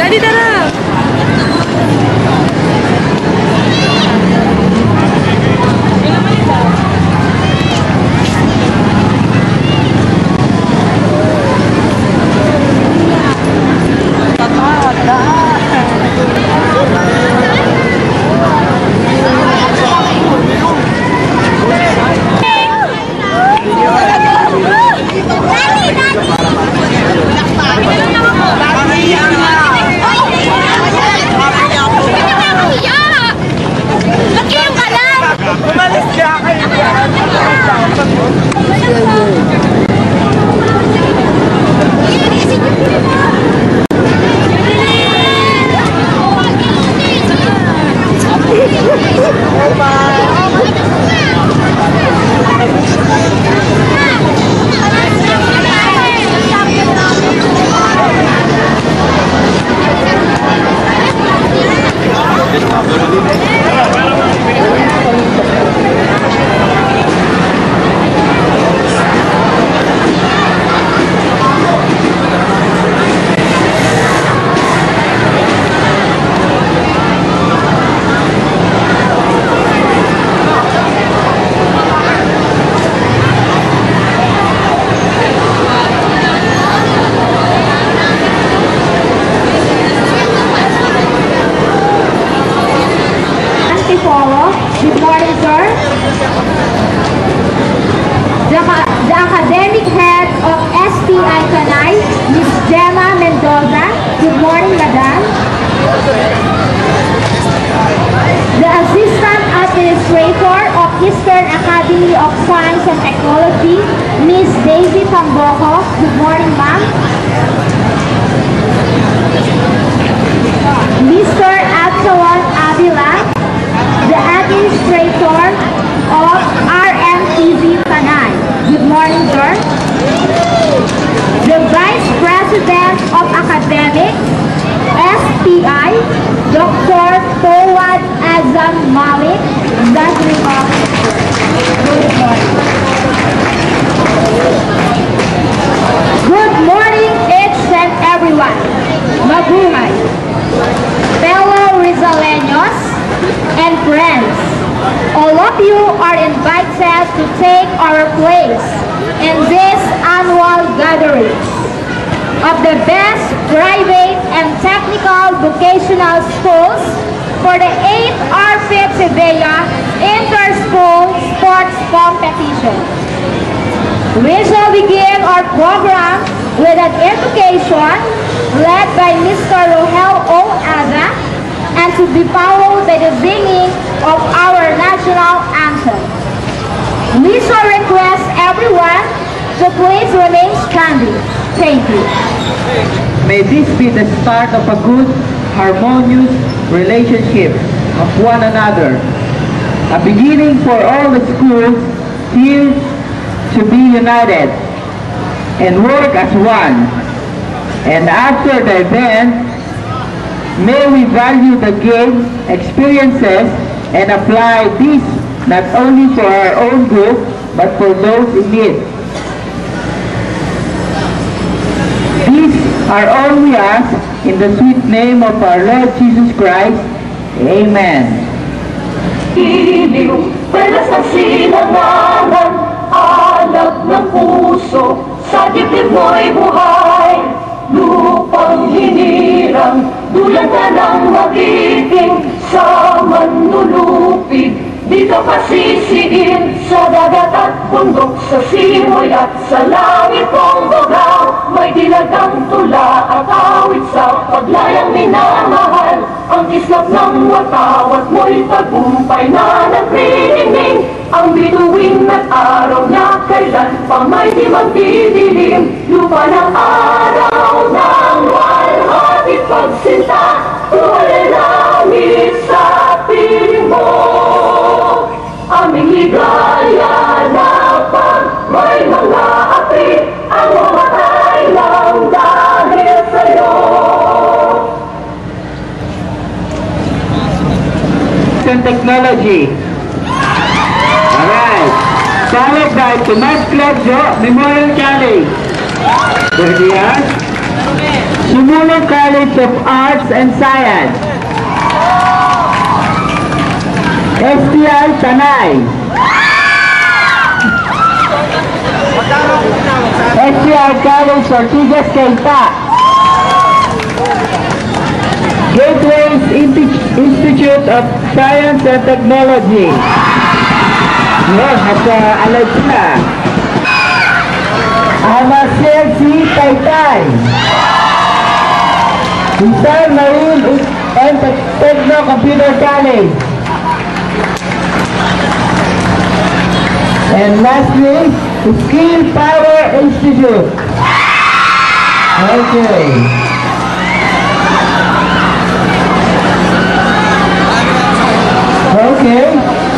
Daddy, tara! Good morning, sir. The academic head of SPI Kanay, Ms. Gemma Mendoza. Good morning, madam. The assistant administrator of Eastern Academy of Science and Technology, Ms. Daisy Tamboco. Good morning, ma'am. Mr. Absalon Avila, the administrator of RMTV Kanay. Good morning, sir. The Vice President of Academics, SPI, Dr. Fawad Azam Malik, Executive Officer. Good morning. Good morning, each and everyone. Mabuhay. Fellow Rizaleños and friends, all of you are invited to take our place in this annual gathering of the best private and technical vocational schools for the 8th RFID Sevilla Inter-School Sports Competition. We shall begin our program with an invocation led by Mr. Rohel O. Aza, and to be followed by the singing of our national anthem. We shall request everyone to please remain standing. Thank you. May this be the start of a good, harmonious relationship of one another. A beginning for all the schools here to be united and work as one. And after the event, may we value the gained experiences and apply these not only for our own group, but for those in need. These are all we ask in the sweet name of our Lord Jesus Christ. Amen. Pelas ng sinanganan, alab ng puso, sa dibdib mo'y buhay. Lupang hinirang, dulan ka ng magiging sa manlulupig. Dito ka sisiin sa dagat at bundok, sa simoy at sa langit kong bugaw. May dilagang tula at awit sa paglayang minamahal. Ang islap ng watawat mo'y tagumpay na nagriningning. Ang bituin at araw na kailan pa may di magdidilim. Lupa ng araw ng walhati pagsinta, tuwalay langit sa piling mo. Aming ligaya na pag may mga api, ang mamatay lang dahil sa'yo. Technology. Alright. Followed by Tomas Claudio Memorial Challenge. There he is. Tumulong College of Arts and Science. STI Tanay. STI College Ortigas Keita. Gateways Institute of Science and Technology. Yan, nasa-alay sila. Amasel C. Taytay. Vital Marine and Techno Computer College. And lastly, Skill Power Institute. Okay. Okay.